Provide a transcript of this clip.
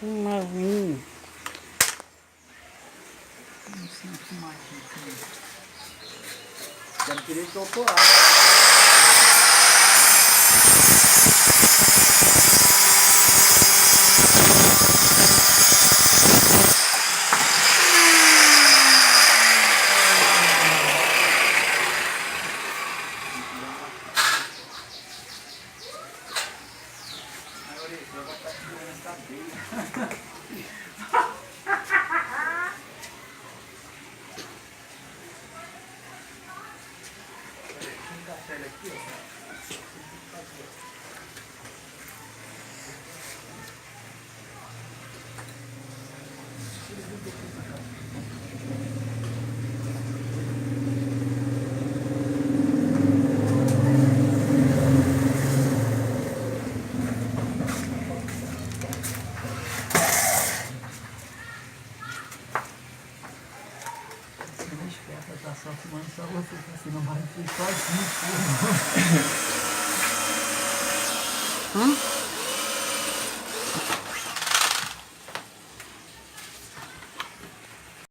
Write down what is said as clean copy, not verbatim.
Marinho. Não sinto mais. Já tirei topo lá. Tá só filmando só você, assim, não vai ser sozinho. Hã?